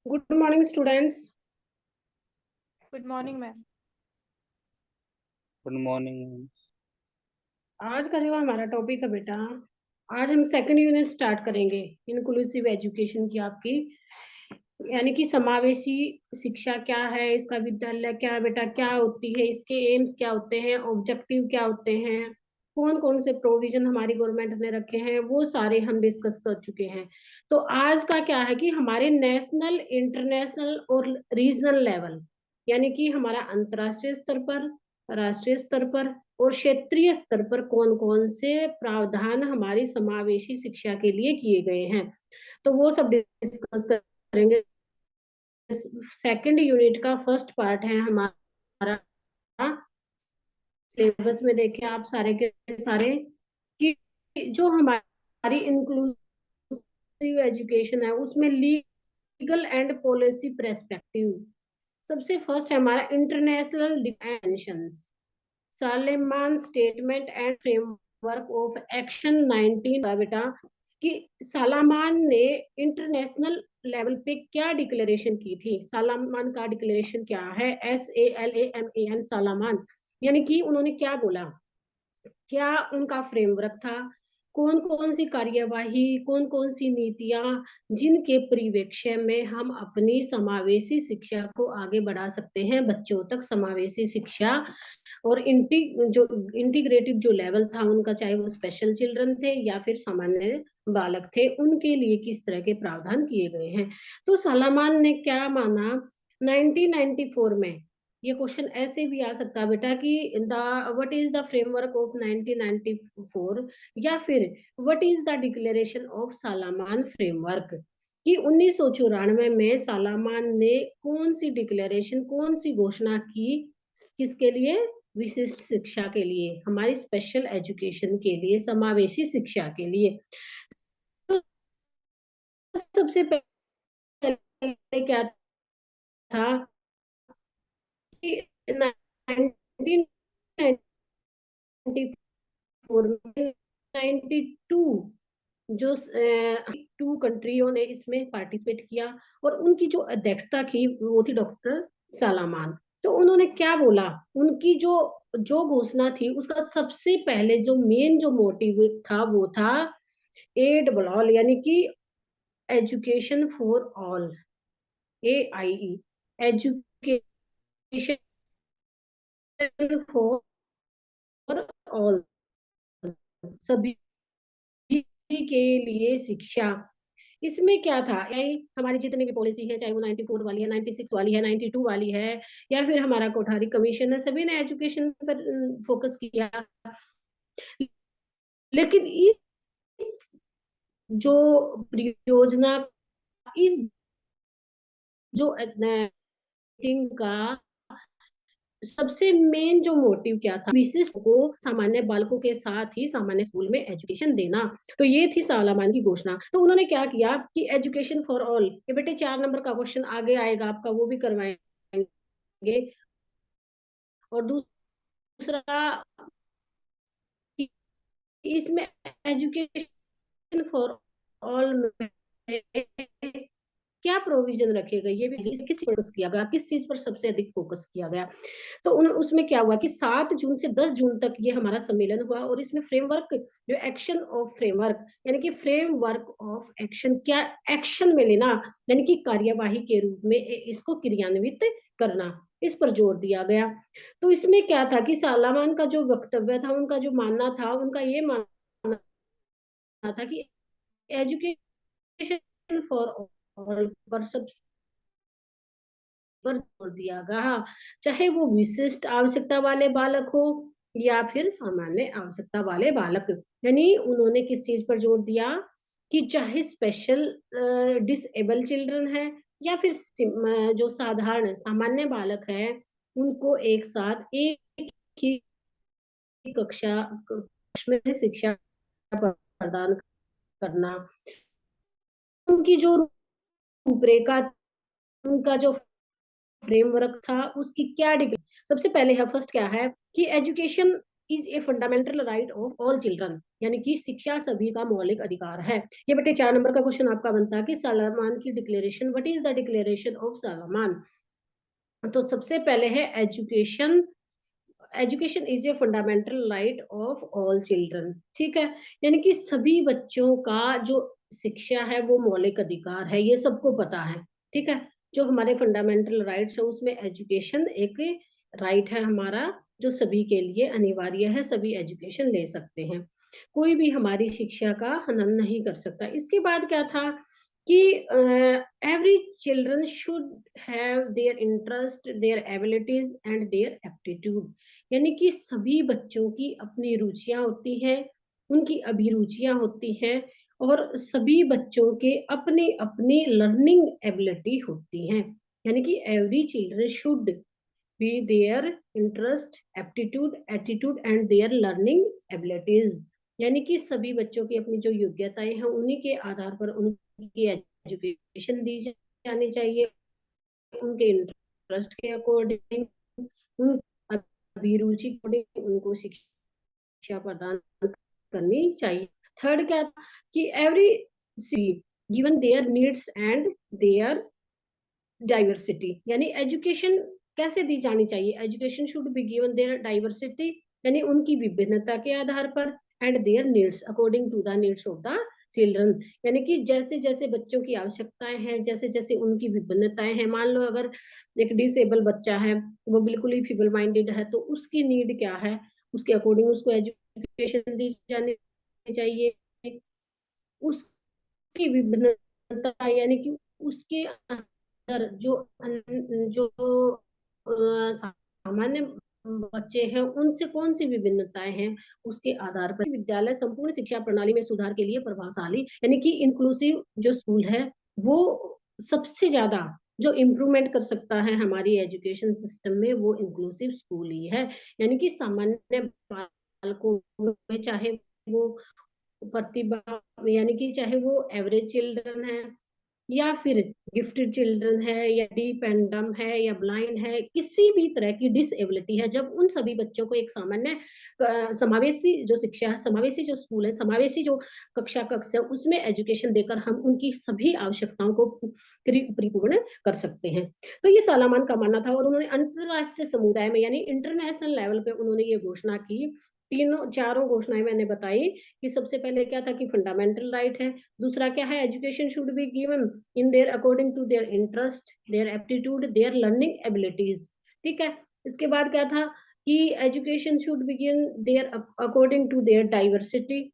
Good morning students. Good morning ma'am. Good morning. आज का जो हमारा टॉपिक है बेटा, आज हम सेकंड यूनिट स्टार्ट करेंगे इंक्लूसिव एजुकेशन की आपकी, यानी कि समावेशी शिक्षा क्या है, इसका विद्यालय क्या है बेटा, क्या होती है, इसके एम्स क्या होते हैं, ऑब्जेक्टिव क्या होते हैं, कौन कौन से प्रोविजन हमारी गवर्नमेंट ने रखे हैं, वो सारे हम डिस्कस कर चुके हैं। तो आज का क्या है कि हमारे नेशनल, इंटरनेशनल और रीजनल लेवल, यानी कि हमारा अंतर्राष्ट्रीय स्तर पर, राष्ट्रीय स्तर पर और क्षेत्रीय स्तर पर कौन कौन से प्रावधान हमारी समावेशी शिक्षा के लिए किए गए हैं, तो वो सब डिस्कस करेंगे। सेकंड यूनिट का फर्स्ट पार्ट है हमारा। सिलेबस में देखें आप सारे के सारे कि जो हमारी इंक्लूसिव एजुकेशन है उसमें लीगल एंड पॉलिसी पर्सपेक्टिव, सबसे फर्स्ट है हमारा international dimensions, Salamanca statement and framework of action 19 का बेटा, कि सालामान ने इंटरनेशनल लेवल पे क्या डिक्लेरेशन की थी। सालामान का डिक्लेरेशन क्या है? SALAMAN, सालामान, यानी कि उन्होंने क्या बोला, क्या उनका फ्रेमवर्क था, कौन कौन सी कार्यवाही, कौन कौन सी नीतियां, जिनके परिवेक्ष्य में हम अपनी समावेशी शिक्षा को आगे बढ़ा सकते हैं, बच्चों तक समावेशी शिक्षा और जो इंटीग्रेटेड जो लेवल था उनका, चाहे वो स्पेशल चिल्ड्रन थे या फिर सामान्य बालक थे, उनके लिए किस तरह के प्रावधान किए गए हैं। तो सालामान ने क्या माना 1994 में, ये क्वेश्चन ऐसे भी आ सकता है बेटा कि the what is the framework of 1994, या फिर what is the declaration of Salamanca framework, कि 1994 में सालामान ने कौन सी डिक्लेरेशन, कौन सी घोषणा की, किसके लिए? विशिष्ट शिक्षा के लिए, हमारी स्पेशल एजुकेशन के लिए, समावेशी शिक्षा के लिए। तो सबसे पहले क्या था कि 1994 में 92 जो 2 कंट्रियों ने इसमें पार्टिसिपेट किया, और उनकी जो अध्यक्षता की वो थी डॉक्टर सालामान। तो उन्होंने क्या बोला, उनकी जो जो घोषणा थी उसका सबसे पहले जो मेन जो मोटिव था वो था ADBLOL, यानी कि education for all, AIE, education for all, सभी के लिए शिक्षा। इसमें क्या था, हमारी जितनी भी पॉलिसी है, चाहे वो 94 वाली है, 96 वाली है, 92 वाली है, या फिर हमारा कोठारी कमीशन है, सभी ने एजुकेशन पर फोकस किया। लेकिन इस जो परियोजना, इस जो का सबसे मेन जो मोटिव क्या था, विशिष्ट को सामान्य बालकों के साथ ही सामान्य स्कूल में एजुकेशन देना। तो ये थी सालामान की घोषणा। तो उन्होंने क्या किया कि एजुकेशन फॉर ऑल, ये बेटे 4 नंबर का क्वेश्चन आगे आएगा आपका, वो भी करवाएंगे। और दूसरा, इसमें एजुकेशन फॉर ऑल में क्या प्रोविजन रखे गए, ये भी किस फोकस किया गया, किस चीज पर सबसे अधिक फोकस किया गया। तो उसमें क्या हुआ कि 7 जून से 10 जून तक ये हमारा सम्मेलन हुआ, और इसमें फ्रेमवर्क, जो एक्शन ऑफ फ्रेमवर्क, यानी कि फ्रेमवर्क ऑफ एक्शन, क्या एक्शन में लेना, यानी कि कार्यवाही के रूप में इसको क्रियान्वित करना, इस पर जोर दिया गया। तो इसमें क्या था कि सालामान का जो वक्तव्य था, उनका जो मानना था, उनका ये मानना था कि एजुकेशन फॉर ऑल पर सब पर जोर दिया गया, चाहे वो विशिष्ट आवश्यकता वाले बालक हो या फिर सामान्य आवश्यकता वाले बालक। यानी उन्होंने किस चीज पर जोर दिया कि चाहे स्पेशल डिसेबल चिल्ड्रन है या फिर जो साधारण सामान्य बालक है, उनको एक साथ एक ही कक्षा में शिक्षा प्रदान करना। उनकी जो रूपरेखा, उनका जो फ्रेमवर्क था, उसकी क्या डिग्री, सबसे पहले है फर्स्ट क्या है कि education is a fundamental right of all children, यानी कि शिक्षा सभी का मौलिक अधिकार है। ये बेटे 4 नंबर का क्वेश्चन आपका बनता है कि सालामान की declaration, what is the declaration of Salamanca. तो सबसे पहले है education, education is a fundamental right of all children, ठीक है, यानी कि सभी बच्चों का जो शिक्षा है वो मौलिक अधिकार है, ये सबको पता है, ठीक है। जो हमारे फंडामेंटल राइट्स है उसमें एजुकेशन एक राइट है हमारा, जो सभी के लिए अनिवार्य है, सभी एजुकेशन ले सकते हैं, कोई भी हमारी शिक्षा का हनन नहीं कर सकता। इसके बाद क्या था कि every children should have their interest, their abilities and their aptitude, यानी कि सभी बच्चों की अपनी रुचियां होती हैं, उनकी अभिरुचियां होती हैं, और सभी बच्चों के अपनी अपनी लर्निंग एबिलिटी होती हैं, यानी कि every children should be their interest, aptitude, attitude and there learning abilities, यानी कि सभी बच्चों की अपनी जो योग्यताएं हैं उन्हीं के आधार पर उनकी एजुकेशन दी जानी चाहिए, उनके इंटरेस्ट के अकॉर्डिंग, उन अभिरुचि के अकॉर्डिंग उनको शिक्षा प्रदान करनी चाहिए। थर्ड क्या था कि every given their needs and their diversity, यानी एजुकेशन कैसे दी जानी चाहिए, education should be given their diversity, यानी उनकी विभिन्नता के आधार पर, and their needs according to the needs of the children, यानी कि जैसे जैसे बच्चों की आवश्यकताएं हैं, जैसे जैसे उनकी विभिन्नताएं हैं, मान लो अगर एक डिसेबल बच्चा है, वो बिल्कुल ही फीबल माइंडेड है, तो उसकी नीड क्या है, उसके अकॉर्डिंग उसको एजुकेशन दी जानी चाहिए, उसकी विभिन्नता यानी कि उसके अंदर जो जो सामान्य बच्चे हैं उनसे कौन सी विभिन्नताएं हैं, उसके आधार पर विद्यालय संपूर्ण शिक्षा प्रणाली में सुधार के लिए प्रभावशाली, यानी कि इंक्लूसिव जो स्कूल है वो सबसे ज्यादा जो इम्प्रूवमेंट कर सकता है हमारी एजुकेशन सिस्टम में, वो इंक्लूसिव स्कूल ही है, यानी कि सामान्य बालकों में चाहे वो प्रतिभा, यानी कि चाहे वो एवरेज चिल्ड्रन है या फिर गिफ्टेड चिल्ड्रन है या डीप एंड डम है या ब्लाइंड है, किसी भी तरह की डिसेबिलिटी है, जब उन सभी बच्चों को एक सामान्य समावेशी जो शिक्षा है, समावेशी जो स्कूल है, समावेशी जो कक्षा कक्ष है, उसमें एजुकेशन देकर हम उनकी सभी आवश्यकताओं को परिपूर्ण कर सकते हैं। तो ये सालामान का मानना था, और उन्होंने अंतरराष्ट्रीय समुदाय में यानी इंटरनेशनल लेवल पे उन्होंने ये घोषणा की, तीनों चारों घोषणाएं मैंने बताई कि सबसे पहले क्या था कि फंडामेंटल राइट है, दूसरा क्या है education should be given in their according to their interest, their aptitude, their learning abilities, ठीक है। इसके बाद क्या था कि education should be given their according to their diversity,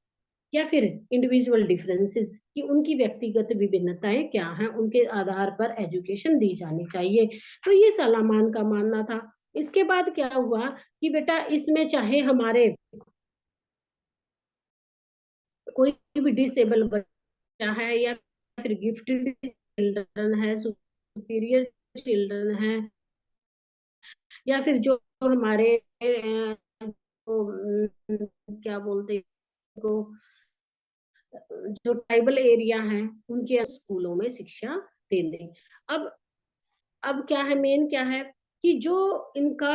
या फिर इंडिविजुअल डिफरेंसेस, कि उनकी व्यक्तिगत विभिन्नताएं क्या हैं, उनके आधार पर एजुकेशन दी जानी चाहिए। तो ये सालामान का मानना था। इसके बाद क्या हुआ कि बेटा इसमें चाहे हमारे कोई भी डिसेबल बच्चा है या फिर गिफ्टेड चिल्ड्रन है, सुपीरियर चिल्ड्रन है, या फिर जो हमारे क्या बोलते हैं को जो ट्राइबल एरिया है उनके स्कूलों में शिक्षा देने। अब अब क्या है, मेन क्या है कि जो इनका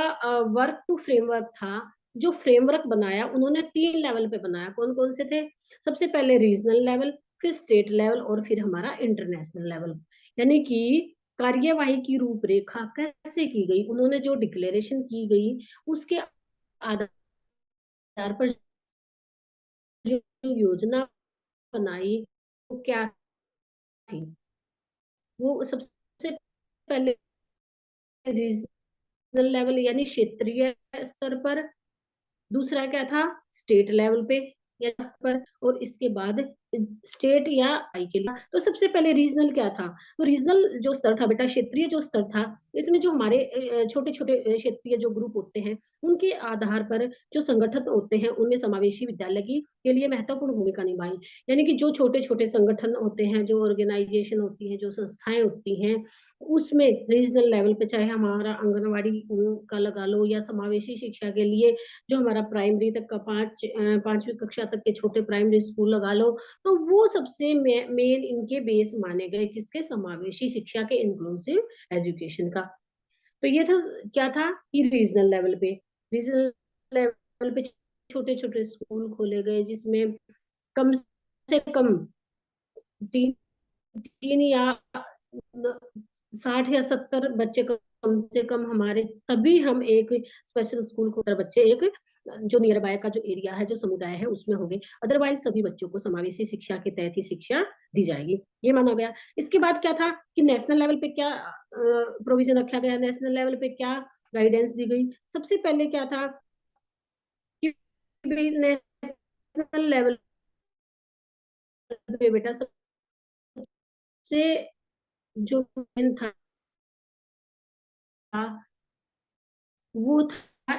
वर्क टू फ्रेमवर्क था, जो फ्रेमवर्क बनाया उन्होंने 3 लेवल पे बनाया, कौन कौन से थे, सबसे पहले रीजनल लेवल, फिर स्टेट लेवल, और फिर हमारा इंटरनेशनल लेवल, यानी कि कार्यवाही की रूपरेखा कैसे की गई, उन्होंने जो डिक्लेरेशन की गई उसके आधार पर जो योजना बनाई वो क्या थी, वो सबसे पहले रीजनल लेवल यानी क्षेत्रीय स्तर पर, दूसरा क्या था स्टेट लेवल पे या पर, और इसके बाद स्टेट या आई के लिए। तो सबसे पहले रीजनल क्या था, तो रीजनल जो स्तर था बेटा, क्षेत्रीय जो स्तर था, इसमें जो हमारे छोटे छोटे क्षेत्रीय जो ग्रुप होते हैं उनके आधार पर जो संगठन होते हैं उनमें समावेशी विद्यालय की के लिए महत्वपूर्ण भूमिका निभाई, यानी कि जो छोटे छोटे संगठन होते हैं, जो ऑर्गेनाइजेशन होती है, जो संस्थाएं होती हैं, उसमें रीजनल लेवल पे चाहे हमारा आंगनवाड़ी का लगा लो, या समावेशी शिक्षा के लिए जो हमारा प्राइमरी तक का 5वीं कक्षा तक के छोटे प्राइमरी स्कूल लगा लो, तो वो सबसे मेन इनके बेस माने गए किसके, समावेशी शिक्षा के, इंक्लूसिव एजुकेशन का। तो ये था क्या था कि रीजनल लेवल पे छोटे छोटे स्कूल खोले गए जिसमें कम से कम तीन तीन या 60 या 70 बच्चे कम से कम हमारे, तभी हम एक स्पेशल स्कूल को बच्चे एक जो नियर बाय का जो एरिया है, जो समुदाय है उसमें होंगे। अदरवाइज सभी बच्चों को समावेशी शिक्षा के तहत ही शिक्षा दी जाएगी, ये माना गया। इसके बाद क्या था कि नेशनल लेवल पे क्या प्रोविजन रखा गया, नेशनल लेवल पे क्या गाइडेंस दी गई। सबसे पहले क्या था कि नेशनल लेवल पे बेटा सबसे जो था वो था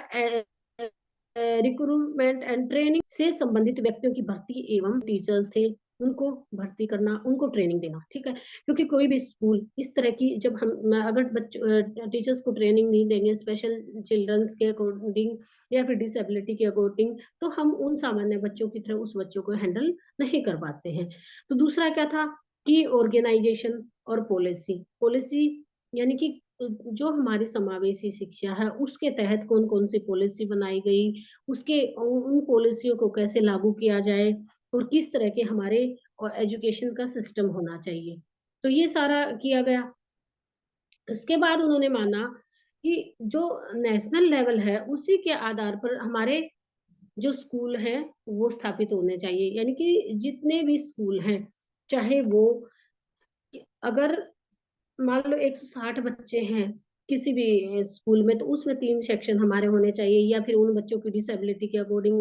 रिक्रूटमेंट एंड ट्रेनिंग से संबंधित व्यक्तियों की भर्ती एवं टीचर्स थे उनको भर्ती करना, उनको ट्रेनिंग देना। ठीक है, क्योंकि कोई भी स्कूल इस तरह की, जब हम अगर बच्चों टीचर्स को ट्रेनिंग नहीं देंगे स्पेशल चिल्ड्रंस के अकॉर्डिंग या फिर डिसेबिलिटी के अकॉर्डिंग, तो हम उन सामान्य बच्चों की तरह उस बच्चों को हैंडल नहीं कर पाते हैं। तो दूसरा क्या था कि ऑर्गेनाइजेशन और पॉलिसी। पॉलिसी यानी कि जो हमारी समावेशी शिक्षा है उसके तहत कौन कौन सी पॉलिसी बनाई गई, उसके उन पॉलिसियों को कैसे लागू किया जाए और किस तरह के हमारे एजुकेशन का सिस्टम होना चाहिए, तो ये सारा किया गया। इसके बाद उन्होंने माना कि जो नेशनल लेवल है उसी के आधार पर हमारे जो स्कूल है वो स्थापित होने चाहिए। यानी कि जितने भी स्कूल हैं, चाहे वो, अगर मान लो 160 बच्चे हैं किसी भी स्कूल में, तो उसमें 3 सेक्शन हमारे होने चाहिए या फिर उन बच्चों की डिसेबिलिटी के अकॉर्डिंग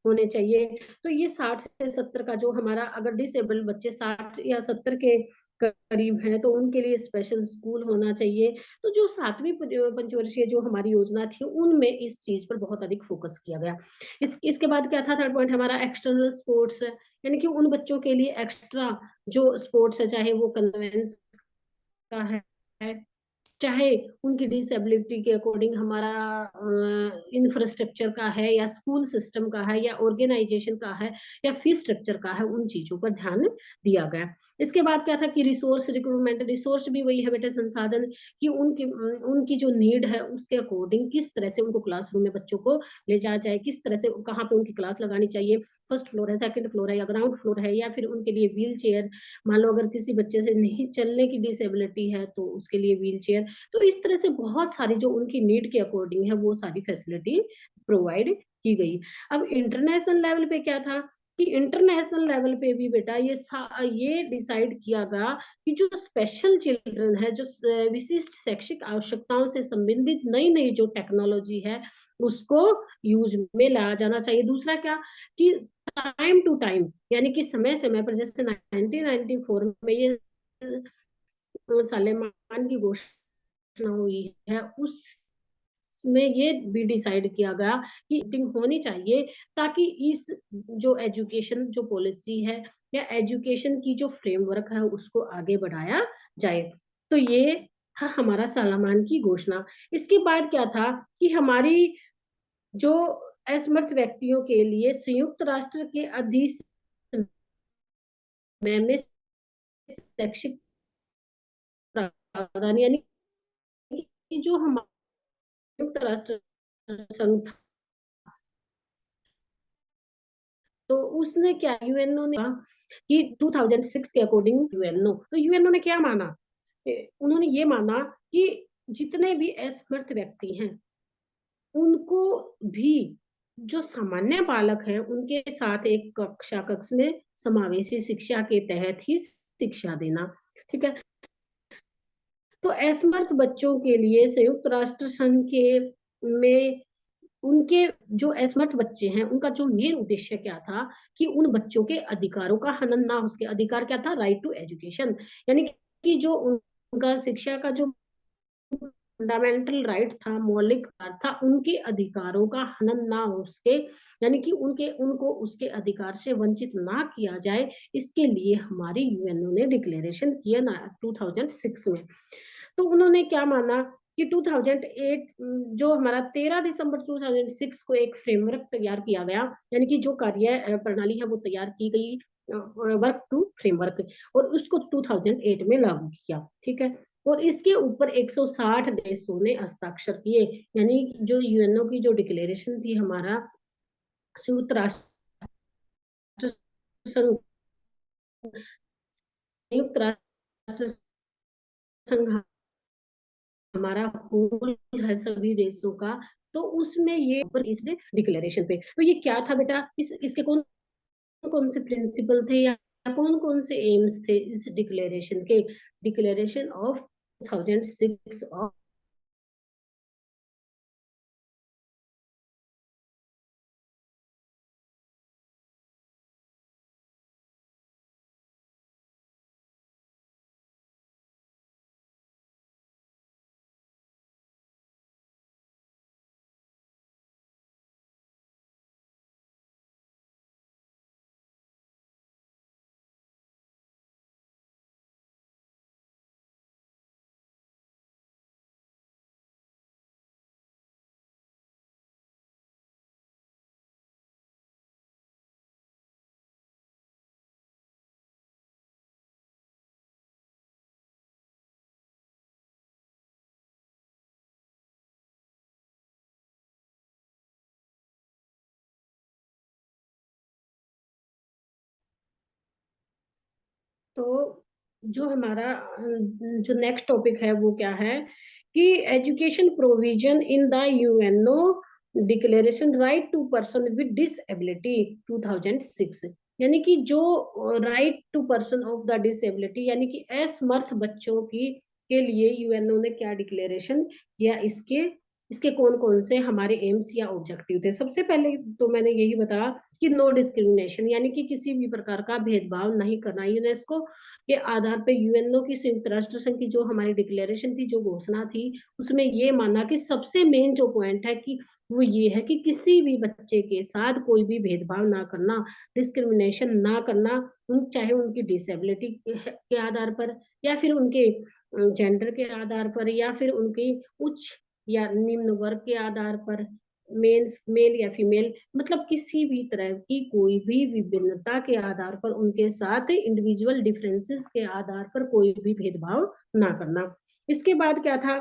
होने चाहिए। तो ये 60 से 70 का जो हमारा, अगर डिसेबल्ड बच्चे 60 या 70 के करीब हैं तो उनके लिए स्पेशल स्कूल होना चाहिए। तो जो 7वीं पंचवर्षीय जो हमारी योजना थी उनमें इस चीज पर बहुत अधिक फोकस किया गया। इसके बाद क्या था, थर्ड पॉइंट हमारा एक्सटर्नल स्पोर्ट्स है, यानी कि उन बच्चों के लिए एक्स्ट्रा जो स्पोर्ट्स है, चाहे वो कन्वेंस का है, चाहे उनकी डिसेबिलिटी के अकॉर्डिंग हमारा इंफ्रास्ट्रक्चर का है या स्कूल सिस्टम का है या ऑर्गेनाइजेशन का है या फीस स्ट्रक्चर का है, उन चीजों पर ध्यान दिया गया। इसके बाद क्या था कि रिसोर्स रिक्रूटमेंट। रिसोर्स भी वही है बेटे, संसाधन, कि उनकी जो नीड है उसके अकॉर्डिंग किस तरह से उनको क्लासरूम में बच्चों को ले जाया जाए, किस तरह से कहाँ पे उनकी क्लास लगानी चाहिए, फर्स्ट फ्लोर है, सेकंड फ्लोर है या ग्राउंड फ्लोर है, या फिर उनके लिए व्हील चेयर, मान लो अगर किसी बच्चे से नहीं चलने की डिसेबिलिटी है तो उसके लिए व्हील चेयर। तो इस तरह से बहुत सारी जो उनकी नीड के अकॉर्डिंग है वो सारी फैसिलिटी प्रोवाइड की गई। अब इंटरनेशनल लेवल पे क्या था कि इंटरनेशनल लेवल पे भी बेटा ये डिसाइड किया गया कि जो स्पेशल चिल्ड्रन है, जो विशिष्ट शैक्षिक आवश्यकताओं से संबंधित नई नई जो टेक्नोलॉजी है उसको यूज में लाया जाना चाहिए। दूसरा क्या कि टाइम टू टाइम, यानी कि समय समय पर, जैसे 1994 में ये सालेमान की घोषणा हुई है, उसमें ये भी डिसाइड किया गया कि मीटिंग होनी चाहिए ताकि इस जो एजुकेशन जो पॉलिसी है या एजुकेशन की जो फ्रेमवर्क है उसको आगे बढ़ाया जाए। तो ये था हमारा सालामान की घोषणा। इसके बाद क्या था कि हमारी जो असमर्थ व्यक्तियों के लिए संयुक्त राष्ट्र के अधिसूचना में शैक्षिक प्रावधान, यानी कि जो हमारा संयुक्त राष्ट्र संघ था, तो उसने क्या, यूएनओ ने कहा कि 2006 के अकॉर्डिंग यूएनओ, तो यूएनओ ने क्या माना, उन्होंने ये माना कि जितने भी असमर्थ व्यक्ति हैं उनको भी, जो सामान्य बालक हैं उनके साथ एक कक्ष में समावेशी शिक्षा के तहत ही शिक्षा देना। ठीक है, तो असमर्थ बच्चों के लिए संयुक्त राष्ट्र संघ के में उनके जो असमर्थ बच्चे हैं उनका जो मेन उद्देश्य क्या था कि उन बच्चों के अधिकारों का हनन ना हो। उसके अधिकार क्या था, राइट टू एजुकेशन, यानी कि जो उनका शिक्षा का जो फंडामेंटल राइट था, मौलिक अधिकार था, उनके अधिकारों का हनन ना हो उसके, यानी कि उनको उसके अधिकार से वंचित ना किया जाए, इसके लिए हमारी यूएनओ ने डिक्लेरेशन किया ना 2006 में। तो उन्होंने क्या माना कि 2008 जो हमारा 13 दिसंबर 2006 को एक फ्रेमवर्क तैयार किया गया, यानी कि जो कार्य प्रणाली है वो तैयार की गई, वर्क टू फ्रेमवर्क, और उसको 2008 में लागू किया। ठीक है, और इसके ऊपर 160 देशों ने हस्ताक्षर किए, यानी जो यूएनओ की जो डिक्लेरेशन थी हमारा संयुक्त राष्ट्र संघ संयुक्त राष्ट्र संघ हमारा होल है सभी देशों का, तो उसमें ये इसमें डिक्लेरेशन पे, तो ये क्या था बेटा, इसके कौन कौन से प्रिंसिपल थे या कौन कौन से एम्स थे इस डिक्लेरेशन के? डिक्लेरेशन ऑफ 2006 ऑफ तो जो हमारा जो नेक्स्ट टॉपिक है वो क्या है कि education provision in the UNO declaration right to person with disability 2006, यानी कि जो right to person of the disability यानी कि असमर्थ बच्चों की के लिए यूएनओ ने क्या डिक्लेरेशन किया, इसके इसके कौन कौन से हमारे एम्स या ऑब्जेक्टिव थे? सबसे पहले तो मैंने यही बताया कि नो डिस्क्रिमिनेशन, यानी कि किसी भी प्रकार का भेदभाव नहीं करना। यूनेस्को के आधार पर यूएनओ की संयुक्त राष्ट्र संघ की जो हमारी डिक्लेरेशन थी, जो घोषणा थी, उसमें ये माना कि सबसे मेन जो पॉइंट है कि वो ये है कि किसी भी बच्चे के साथ कोई भी भेदभाव ना करना, डिस्क्रिमिनेशन ना करना, चाहे उनकी डिसेबिलिटी के आधार पर या फिर उनके जेंडर के आधार पर या फिर उनकी उच्च या निम्न वर्ग के आधार पर, मेल या फीमेल, मतलब किसी भी तरह की कोई भी विभिन्नता के आधार पर उनके साथ इंडिविजुअल डिफरेंसेस के आधार पर कोई भी भेदभाव ना करना। इसके बाद क्या था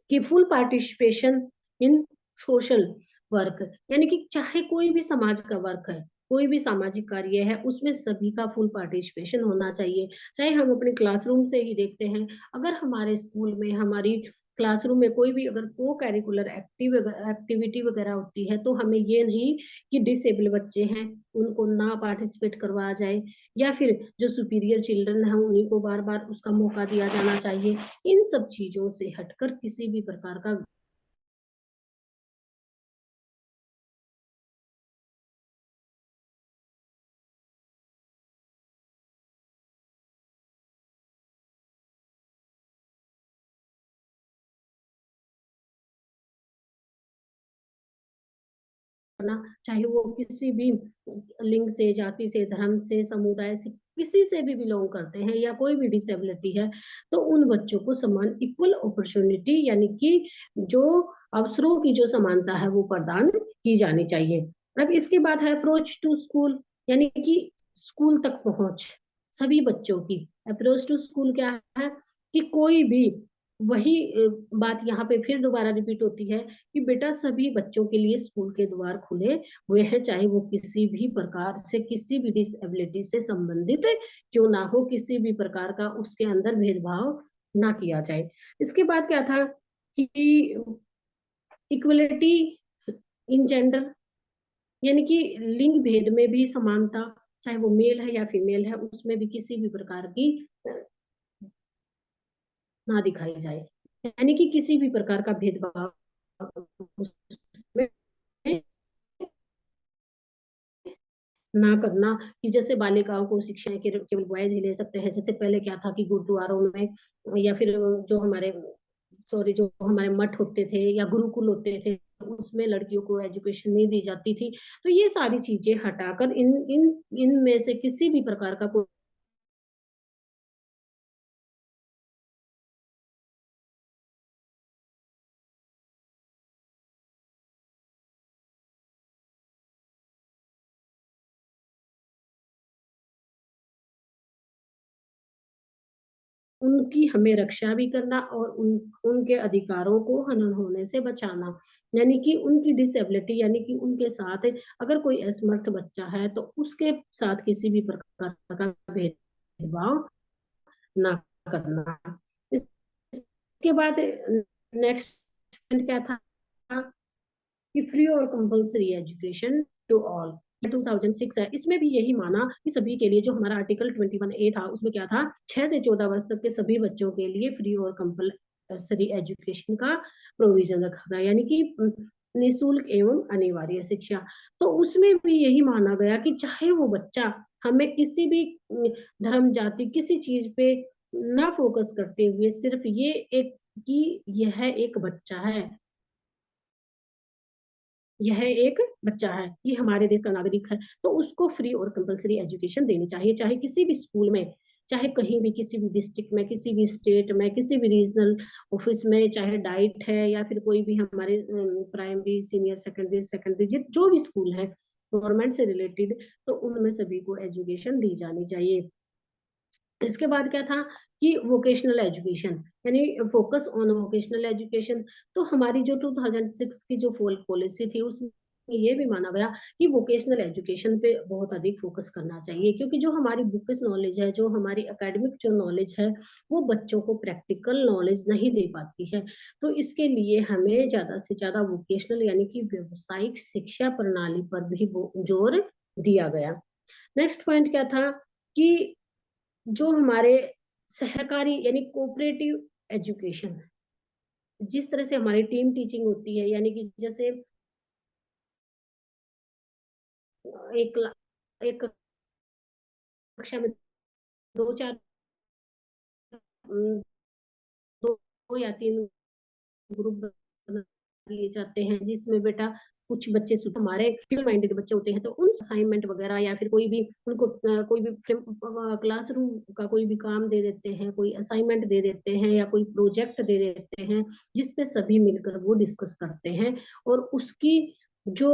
कि full participation in social work, यानी कि चाहे कोई भी समाज का वर्क है, कोई भी सामाजिक कार्य है, उसमें सभी का फुल पार्टिसिपेशन होना चाहिए। चाहे हम अपने क्लासरूम से ही देखते हैं, अगर हमारे स्कूल में हमारी क्लासरूम में कोई भी अगर को करिकुलर एक्टिविटी वगैरह होती है, तो हमें ये नहीं कि डिसेबल बच्चे हैं उनको ना पार्टिसिपेट करवाया जाए, या फिर जो सुपीरियर चिल्ड्रन है उन्हीं को बार बार उसका मौका दिया जाना चाहिए। इन सब चीजों से हटकर किसी भी प्रकार का करना, चाहे वो किसी भी लिंग से, जाति से, धर्म से, समुदाय से, किसी से भी बिलोंग करते हैं या कोई भी डिसेबिलिटी है, तो उन बच्चों को समान इक्वल अपॉर्चुनिटी यानी कि जो अवसरों की जो समानता है वो प्रदान की जानी चाहिए। अब इसके बाद है अप्रोच टू स्कूल, यानी कि स्कूल तक पहुंच सभी बच्चों की। अप्रोच टू स्कूल क्या है कि कोई भी, वही बात यहाँ पे फिर दोबारा रिपीट होती है कि बेटा सभी बच्चों के लिए स्कूल के द्वार खुले हुए हैं, चाहे वो किसी भी प्रकार से, किसी भी डिसेबिलिटी से संबंधित क्यों ना हो, किसी भी प्रकार का उसके अंदर भेदभाव ना किया जाए। इसके बाद क्या था कि इक्वलिटी इन जेंडर, यानी कि लिंग भेद में भी समानता, चाहे वो मेल है या फीमेल है, उसमें भी किसी भी प्रकार की ना दिखाई जाए, यानी कि किसी भी प्रकार का भेदभाव उसमें ना करना। कि जैसे बालिकाओं को शिक्षा केवल बॉयज ही ले सकते हैं, जैसे पहले क्या था कि गुरुद्वारों में या फिर जो हमारे सॉरी जो हमारे मठ होते थे या गुरुकुल होते थे, उसमें लड़कियों को एजुकेशन नहीं दी जाती थी। तो ये सारी चीजें हटाकर इन इन इनमें से किसी भी प्रकार का कोई उनकी हमें रक्षा भी करना और उनके अधिकारों को हनन होने से बचाना। यानी कि उनकी डिसेबिलिटी, यानी कि उनके साथ अगर कोई असमर्थ बच्चा है तो उसके साथ किसी भी प्रकार का भेदभाव ना करना। इसके बाद नेक्स्ट पॉइंट क्या था कि फ्री और कंपल्सरी एजुकेशन टू ऑल 2006 है। इसमें भी यही माना कि सभी के लिए, जो हमारा आर्टिकल 21A था उसमें क्या था, 6 से 14 वर्ष तक के सभी बच्चों के लिए फ्री और कंपल्सरी एजुकेशन का प्रोविजन रखा गया, यानी कि निःशुल्क एवं अनिवार्य शिक्षा। तो उसमें भी यही माना गया कि चाहे वो बच्चा हमें किसी भी धर्म जाति किसी चीज पे ना फोकस करते हुए सिर्फ ये एक कि यह एक बच्चा है, यह एक बच्चा है, ये हमारे देश का नागरिक है, तो उसको फ्री और कंपलसरी एजुकेशन देनी चाहिए, चाहे किसी भी स्कूल में, चाहे कहीं भी, किसी भी डिस्ट्रिक्ट में, किसी भी स्टेट में, किसी भी रीजनल ऑफिस में, चाहे डाइट है या फिर कोई भी हमारे प्राइमरी सीनियर सेकेंडरी जो भी स्कूल है गवर्नमेंट से रिलेटेड, तो उनमें सभी को एजुकेशन दी जानी चाहिए। इसके बाद क्या था कि वोकेशनल एजुकेशन, यानी फोकस ऑन वोकेशनल एजुकेशन। तो हमारी जो 2006 की जो पॉलिसी थी उसमें ये भी माना गया कि वोकेशनल एजुकेशन पे बहुत अधिक फोकस करना चाहिए, क्योंकि जो हमारी बुकिश नॉलेज है, जो हमारी एकेडमिक जो नॉलेज है, वो बच्चों को प्रैक्टिकल नॉलेज नहीं दे पाती है। तो इसके लिए हमें ज्यादा से ज्यादा वोकेशनल यानी कि व्यवसायिक शिक्षा प्रणाली पर भी जोर दिया गया। नेक्स्ट पॉइंट क्या था कि जो हमारे सहकारी यानी कोऑपरेटिव एजुकेशन, जिस तरह से हमारी टीम टीचिंग होती है, यानी कि जैसे एक एक कक्षा में दो चार दो, दो या तीन ग्रुप बना लिए जाते हैं, जिसमें बेटा कुछ बच्चे हमारे फील्ड माइंडेड बच्चे होते हैं, तो उन असाइनमेंट वगैरह या फिर कोई भी उनको कोई भी क्लासरूम का कोई भी काम दे देते हैं, कोई असाइनमेंट दे देते हैं या कोई प्रोजेक्ट दे देते हैं, जिसपे सभी मिलकर वो डिस्कस करते हैं और उसकी जो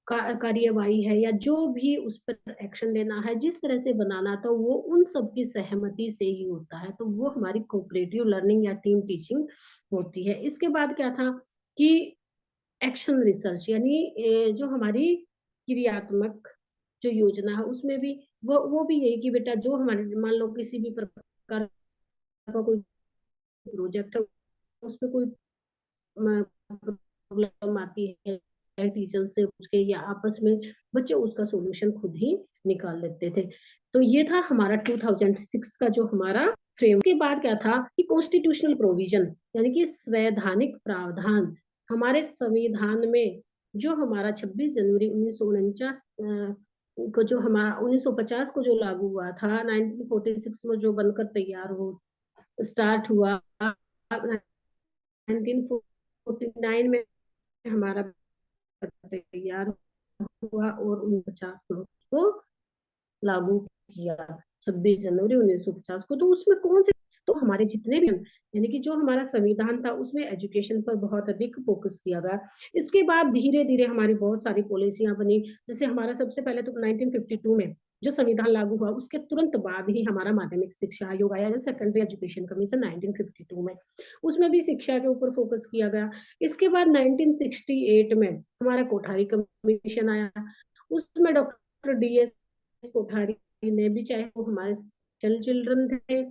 कार्यवाही है या जो भी उस पर एक्शन लेना है, जिस तरह से बनाना था, वो उन सब की सहमति से ही होता है, तो वो हमारी कोऑपरेटिव लर्निंग या टीम टीचिंग होती है। इसके बाद क्या था कि एक्शन रिसर्च, यानी जो हमारी क्रियात्मक जो योजना है उसमें भी वो भी यही कि बेटा जो हमारे मान लो किसी भी प्रकार का कोई प्रोजेक्ट है, उसमें कोई प्रॉब्लम आती है, टीचर से पूछ के या आपस में बच्चे उसका सॉल्यूशन खुद ही निकाल लेते थे। तो ये था हमारा 2006 का जो हमारा फ्रेम। के बाद क्या था कि कॉन्स्टिट्यूशनल प्रोविजन, यानी कि संवैधानिक प्रावधान हमारे संविधान में, जो हमारा 26 जनवरी 1949 को जो हमारा 1950 को जो लागू हुआ था, 1946 में जो बनकर तैयार हो स्टार्ट हुआ, 1949 में हमारा तैयार हुआ और 1950 में उसको लागू किया, 26 जनवरी 1950 को। तो उसमें कौन से, तो हमारे जितने भी यानी कि जो हमारा संविधान था उसमें एजुकेशन पर बहुत अधिक फोकस किया गया। इसके बाद धीरे धीरे हमारी बहुत सारी पॉलिसियां बनी, जैसे हमारा सबसे पहले तो 1952 में जो संविधान लागू हुआ उसके तुरंत बाद ही हमारा माध्यमिक शिक्षा आयोग आया, जो सेकेंडरी एजुकेशन कमीशन 1952 में, उसमें भी शिक्षा के ऊपर फोकस किया गया। इसके बाद 1968 में हमारा कोठारी कमीशन आया, उसमें डॉक्टर DS कोठारी ने भी, चाहे वो हमारे चिल्ड्रन थे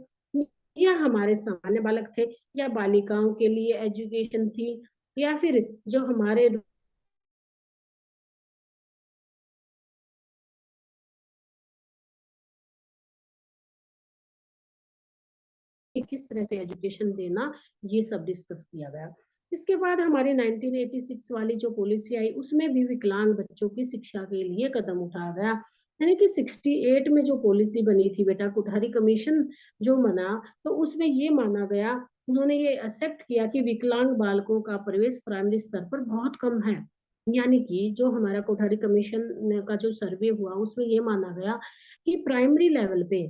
या हमारे सामान्य बालक थे या बालिकाओं के लिए एजुकेशन थी, या फिर जो हमारे किस तरह से एजुकेशन देना, ये सब डिस्कस किया गया। इसके बाद हमारे 1986 वाली जो पॉलिसी आई उसमें भी विकलांग बच्चों की शिक्षा के लिए कदम उठाया गया, यानी कि 68 में जो पॉलिसी बनी थी बेटा, कोठारी कमीशन जो बना, तो उसमें ये माना गया, उन्होंने ये एक्सेप्ट किया कि विकलांग बालकों का प्रवेश प्राइमरी स्तर पर बहुत कम है। यानी कि जो हमारा कोठारी कमीशन का जो सर्वे हुआ उसमें ये माना गया कि प्राइमरी लेवल पे,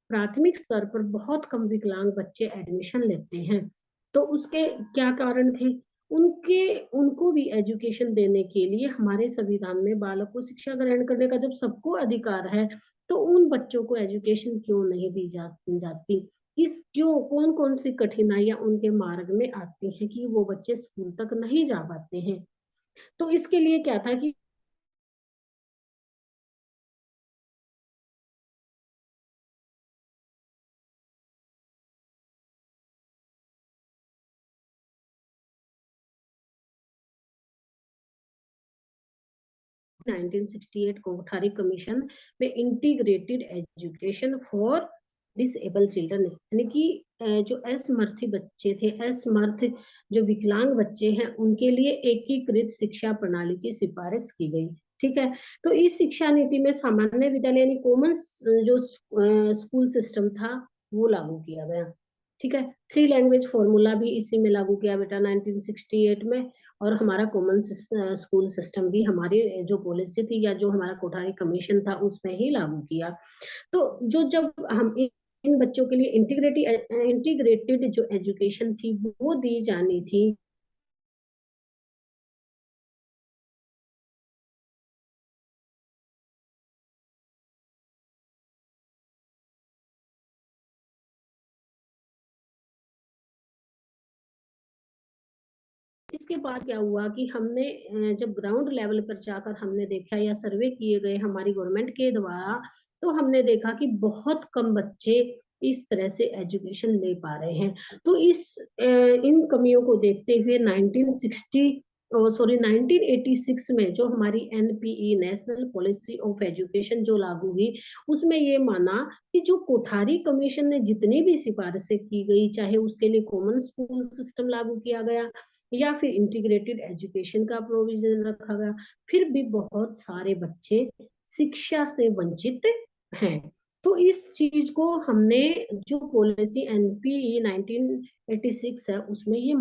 प्राथमिक स्तर पर बहुत कम विकलांग बच्चे एडमिशन लेते हैं। तो उसके क्या कारण थे, उनके उनको भी एजुकेशन देने के लिए हमारे संविधान में बालक को शिक्षा ग्रहण करने का जब सबको अधिकार है, तो उन बच्चों को एजुकेशन क्यों नहीं दी जाती। किस क्यों कौन कौन सी कठिनाइयां उनके मार्ग में आती हैं कि वो बच्चे स्कूल तक नहीं जा पाते हैं। तो इसके लिए क्या था कि 1968 कोठारी कमीशन में integrated education for disable children, यानी कि जो असमर्थी बच्चे थे, असमर्थ जो विकलांग बच्चे हैं, उनके लिए एकीकृत शिक्षा प्रणाली की सिफारिश की गई। ठीक है। तो इस शिक्षा नीति में सामान्य विद्यालय यानी कॉमन जो स्कूल सिस्टम था वो लागू किया गया। ठीक है। 3 लैंग्वेज फॉर्मूला भी इसी में लागू किया बेटा 1968 में। और हमारा कॉमन स्कूल सिस्टम भी हमारी जो पॉलिसी थी या जो हमारा कोठारी कमीशन था उसमें ही लागू किया। तो जो जब हम इन बच्चों के लिए इंटीग्रेटेड जो एजुकेशन थी वो दी जानी थी, इसके बाद क्या हुआ कि हमने जब ग्राउंड लेवल पर जाकर हमने देखा या सर्वे किए गए हमारी गवर्नमेंट के द्वारा, तो हमने देखा कि बहुत कम बच्चे इस तरह से एजुकेशन ले पा रहे हैं। तो इन कमियों को देखते हुए 1986 में जो हमारी NPE national policy of education जो लागू हुई, उसमें ये माना कि जो कोठारी कमीशन ने जितनी भी सिफारिशें की गई, चाहे उसके लिए कॉमन स्कूल सिस्टम लागू किया गया या फिर इंटीग्रेटेड एजुकेशन का प्रोविजन रखा गया, फिर भी बहुत सारे बच्चे शिक्षा से वंचित हैं। तो इस चीज को हमने जो पॉलिसी एनपीई 1986 है उसमें ये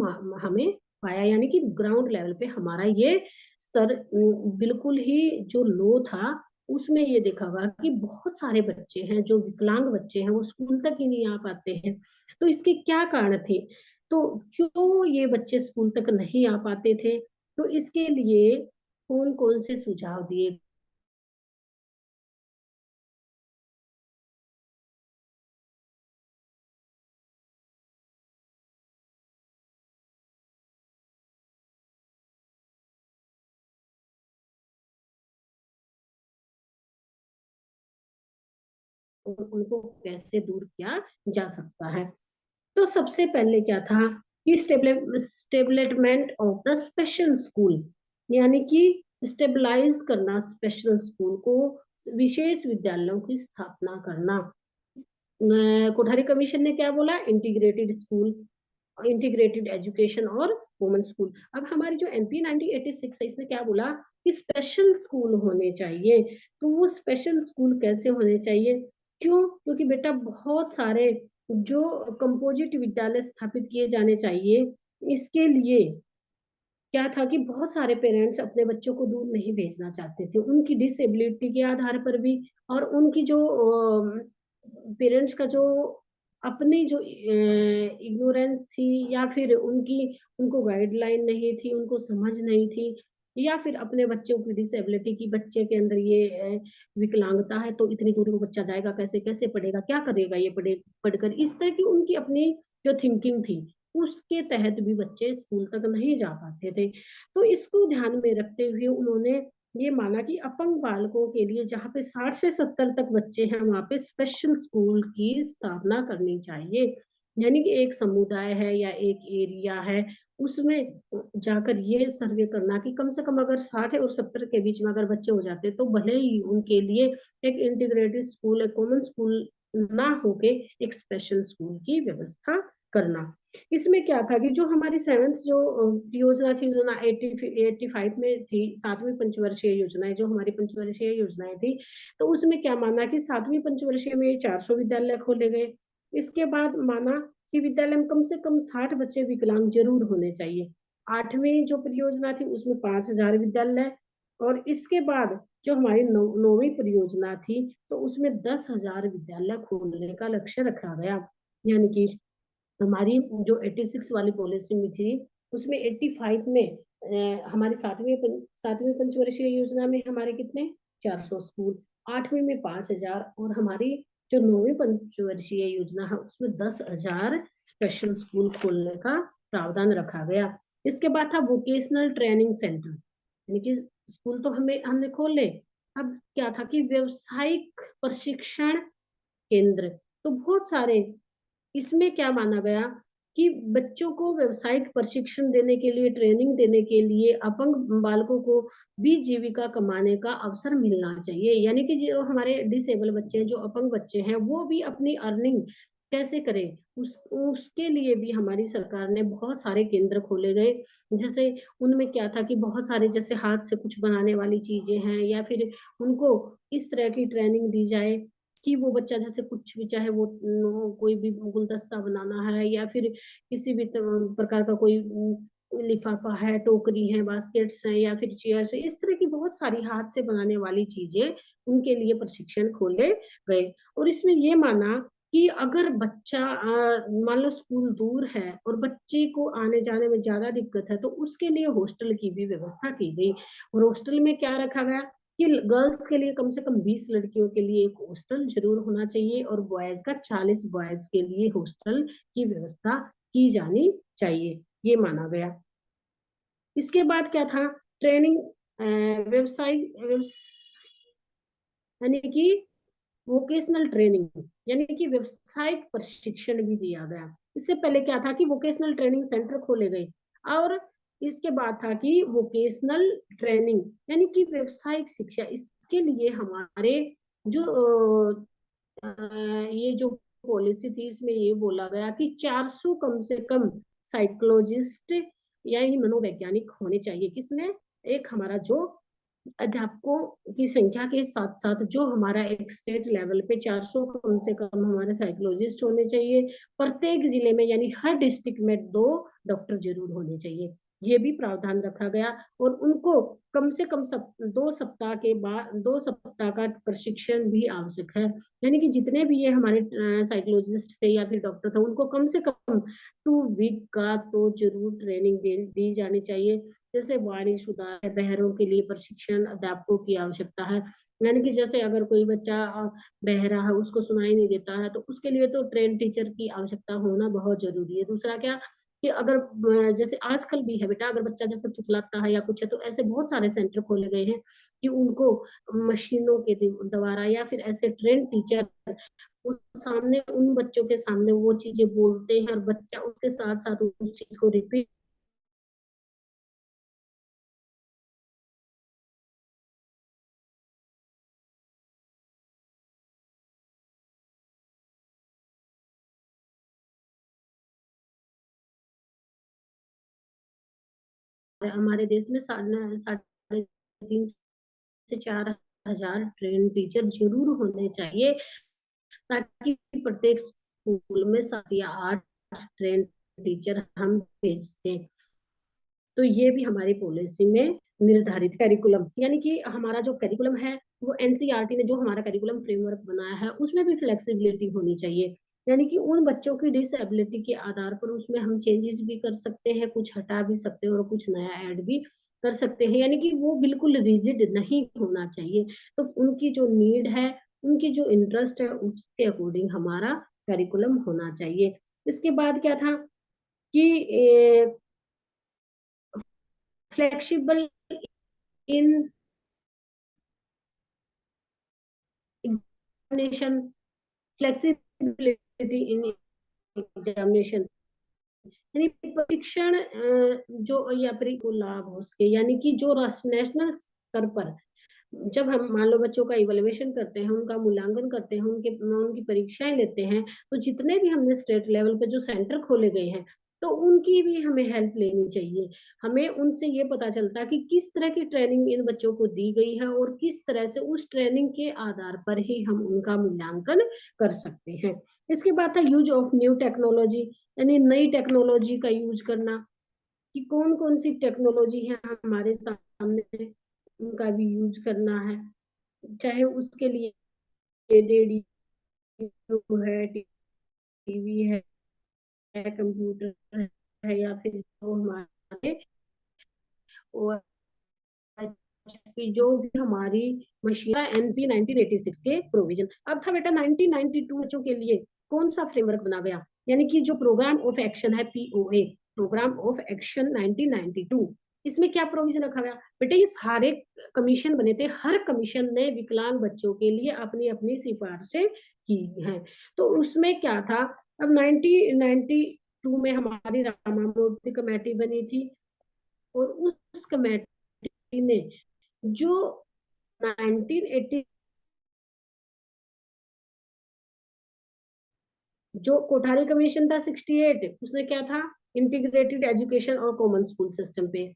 हमें पाया, यानी कि ग्राउंड लेवल पे हमारा ये स्तर बिल्कुल ही जो लो था, उसमें ये देखा गया कि बहुत सारे बच्चे हैं जो विकलांग बच्चे हैं वो स्कूल तक ही नहीं आ पाते हैं। तो इसके क्या कारण थे, तो क्यों ये बच्चे स्कूल तक नहीं आ पाते थे, तो इसके लिए कौन कौन से सुझाव दिए उनको कैसे दूर किया जा सकता है। तो सबसे पहले क्या था कि स्टेबलेटमेंट ऑफ द स्पेशल स्कूल, यानी कि स्टेबलाइज करना स्पेशल स्कूल को, विशेष विद्यालयों की स्थापना करना। कोठारी कमीशन ने क्या बोला, इंटीग्रेटेड स्कूल, इंटीग्रेटेड एजुकेशन और वुमेन स्कूल। अब हमारी जो एनपी 1986 है इसने क्या बोला कि स्पेशल स्कूल होने चाहिए। तो वो स्पेशल स्कूल कैसे होने चाहिए, क्यों, क्योंकि बेटा बहुत सारे जो कंपोजिट विद्यालय स्थापित किए जाने चाहिए, इसके लिए क्या था कि बहुत सारे पेरेंट्स अपने बच्चों को दूर नहीं भेजना चाहते थे, उनकी डिसेबिलिटी के आधार पर भी, और उनकी जो पेरेंट्स का जो अपनी जो इग्नोरेंस थी, या फिर उनकी उनको गाइडलाइन नहीं थी, उनको समझ नहीं थी, या फिर अपने बच्चों की डिसेबिलिटी की, बच्चे के अंदर ये विकलांगता है तो इतनी दूर वो बच्चा जाएगा कैसे, कैसे पढ़ेगा, क्या करेगा ये पढ़कर, इस तरह की उनकी अपनी जो थिंकिंग थी, उसके तहत भी बच्चे स्कूल तक नहीं जा पाते थे। तो इसको ध्यान में रखते हुए उन्होंने ये माना कि अपंग बालकों के लिए जहाँ पे 60 से 70 तक बच्चे हैं वहां पे स्पेशल स्कूल की स्थापना करनी चाहिए। यानी कि एक समुदाय है या एक एरिया है, उसमें जाकर ये सर्वे करना कि कम से कम अगर 60 और 70 के बीच में अगर बच्चे हो जाते तो भले ही उनके लिए एक इंटीग्रेटेड स्कूल, एक कॉमन स्कूल ना होके एक स्पेशल स्कूल की व्यवस्था करना। इसमें क्या था कि जो हमारी सेवेंथ जो योजना थी, योजना 85 में थी, 7वीं पंचवर्षीय योजना, जो हमारी पंचवर्षीय योजनाएं थी, तो उसमें क्या माना कि 7वीं पंचवर्षीय में 400 विद्यालय खोले गए। इसके बाद माना कि विद्यालय में कम से कम 60 बच्चे विकलांग जरूर होने चाहिए। 8वीं जो परियोजना थी उसमें 5000 विद्यालय, और इसके बाद जो हमारी 9वीं परियोजना थी तो उसमें 10,000 विद्यालय खोलने का लक्ष्य रखा गया। यानी कि हमारी जो 86 वाली पॉलिसी में थी उसमें 85 में हमारी 7वीं पंचवर्षीय योजना में हमारे कितने 400 स्कूल, 8वीं में 5000, और हमारी जो 9वीं पंचवर्षीय योजना है उसमें 10,000 स्पेशल स्कूल खोलने का प्रावधान रखा गया। इसके बाद था वोकेशनल ट्रेनिंग सेंटर, यानी कि स्कूल तो हमने खोले, अब क्या था कि व्यवसायिक प्रशिक्षण केंद्र। तो बहुत सारे, इसमें क्या माना गया कि बच्चों को व्यवसायिक प्रशिक्षण देने के लिए, ट्रेनिंग देने के लिए अपंग बालकों को भी जीविका कमाने का अवसर मिलना चाहिए। यानी कि जो हमारे डिसेबल बच्चे हैं, जो अपंग बच्चे हैं, वो भी अपनी अर्निंग कैसे करें, उसके लिए भी हमारी सरकार ने बहुत सारे केंद्र खोले गए। जैसे उनमें क्या था कि बहुत सारे जैसे हाथ से कुछ बनाने वाली चीजें हैं, या फिर उनको इस तरह की ट्रेनिंग दी जाए कि वो बच्चा जैसे कुछ भी, चाहे वो कोई भी गुलदस्ता बनाना है, या फिर किसी भी प्रकार का कोई लिफाफा है, टोकरी है, बास्केट्स हैं, या फिर चेयर्स है, इस तरह की बहुत सारी हाथ से बनाने वाली चीजें उनके लिए प्रशिक्षण खोले गए। और इसमें ये माना कि अगर बच्चा मान लो स्कूल दूर है और बच्चे को आने जाने में ज्यादा दिक्कत है, तो उसके लिए हॉस्टल की भी व्यवस्था की गई। और हॉस्टल में क्या रखा गया कि गर्ल्स के लिए कम से कम 20 लड़कियों के लिए एक हॉस्टल जरूर होना चाहिए, और बॉयज का 40 बॉयज के लिए हॉस्टल की व्यवस्था की जानी चाहिए, ये माना गया। इसके बाद क्या था, ट्रेनिंग, व्यवसाय, यानी कि वोकेशनल ट्रेनिंग, यानी कि व्यवसायिक प्रशिक्षण भी दिया गया। इससे पहले क्या था कि वोकेशनल ट्रेनिंग सेंटर खोले गए, और इसके बाद था कि वोकेशनल ट्रेनिंग यानी कि व्यवसायिक शिक्षा। इसके लिए हमारे जो ये जो पॉलिसी थी, इसमें ये बोला गया कि 400 कम से कम साइकोलॉजिस्ट यानी मनोवैज्ञानिक होने चाहिए। किसमें, एक हमारा जो अध्यापकों की संख्या के साथ साथ जो हमारा एक स्टेट लेवल पे 400 कम से कम हमारे साइकोलॉजिस्ट होने चाहिए। प्रत्येक जिले में यानी हर डिस्ट्रिक्ट में 2 डॉक्टर जरूर होने चाहिए, ये भी प्रावधान रखा गया। और उनको कम से कम 2 सप्ताह के बाद 2 सप्ताह का प्रशिक्षण भी आवश्यक है। यानी कि जितने भी ये हमारे साइकोलॉजिस्ट थे या फिर डॉक्टर थे, उनको कम से कम 2 वीक का तो जरूर ट्रेनिंग दी जानी चाहिए। जैसे वाणी सुधार, बहरों के लिए प्रशिक्षण अध्यापकों की आवश्यकता है। यानी कि जैसे अगर कोई बच्चा बहरा है, उसको सुनाई नहीं देता है, तो उसके लिए तो ट्रेन टीचर की आवश्यकता होना बहुत जरूरी है। दूसरा क्या कि अगर जैसे आजकल भी है बेटा, अगर बच्चा जैसे तुतलाता है या कुछ है, तो ऐसे बहुत सारे सेंटर खोले गए हैं कि उनको मशीनों के द्वारा या फिर ऐसे ट्रेन टीचर उस सामने, उन बच्चों के सामने वो चीजें बोलते हैं, और बच्चा उसके साथ साथ उस चीज को रिपीट हमारे देश में 3,500 से 4,000 ट्रेन टीचर जरूर होने चाहिए, ताकि प्रत्येक स्कूल में 7 या 8 ट्रेन टीचर हम भेजते। तो ये भी हमारी पॉलिसी में निर्धारित करिकुलम, यानी कि हमारा जो करिकुलम है वो एनसीईआरटी ने जो हमारा करिकुलम फ्रेमवर्क बनाया है, उसमें भी फ्लेक्सिबिलिटी होनी चाहिए। यानी कि उन बच्चों की डिसेबिलिटी के आधार पर उसमें हम चेंजेस भी कर सकते हैं, कुछ हटा भी सकते हैं और कुछ नया ऐड भी कर सकते हैं। यानी कि वो बिल्कुल रिजिड नहीं होना चाहिए। तो उनकी जो नीड है, उनकी जो इंटरेस्ट है, उसके अकॉर्डिंग हमारा करिकुलम होना चाहिए। इसके बाद क्या था कि flexible in examination, flexibility in examination, यानी प्रशिक्षण जो या प्री को लाभ हो सके। यानी कि जो नेशनल स्तर पर जब हम मान लो बच्चों का इवैल्यूएशन करते हैं, उनका मूल्यांकन करते हैं, उनकी परीक्षाएं लेते हैं, तो जितने भी हमने स्टेट लेवल पे जो सेंटर खोले गए हैं, तो उनकी भी हमें हेल्प लेनी चाहिए। हमें उनसे ये पता चलता है कि किस तरह की ट्रेनिंग इन बच्चों को दी गई है, और किस तरह से उस ट्रेनिंग के आधार पर ही हम उनका मूल्यांकन कर सकते हैं। इसके बाद था यूज ऑफ न्यू टेक्नोलॉजी, यानी नई टेक्नोलॉजी का यूज करना, कि कौन कौन सी टेक्नोलॉजी है हमारे सामने, उनका भी यूज करना है। चाहे उसके लिए रेडियो है, टीवी है, कंप्यूटर है, या फिर जो हमारे और जो भी हमारी मशीरा NP 1986 के प्रोविजन। अब था बेटा 1992 बच्चों के लिए कौन सा फ्रेमवर्क बना गया, यानी कि जो प्रोग्राम ऑफ एक्शन है POA, प्रोग्राम ऑफ एक्शन 1992, इसमें क्या प्रोविजन रखा गया बेटे? ये सारे कमीशन बने थे, हर कमीशन ने विकलांग बच्चों के लिए अपनी अपनी सिफारिशें की हैं। तो उसमें क्या था, अब 1992 में हमारी रामामूर्ति कमेटी बनी थी, और उस कमेटी ने जो 1980 जो कोठारी कमीशन था 68, उसने क्या था, इंटीग्रेटेड एजुकेशन और कॉमन स्कूल सिस्टम पे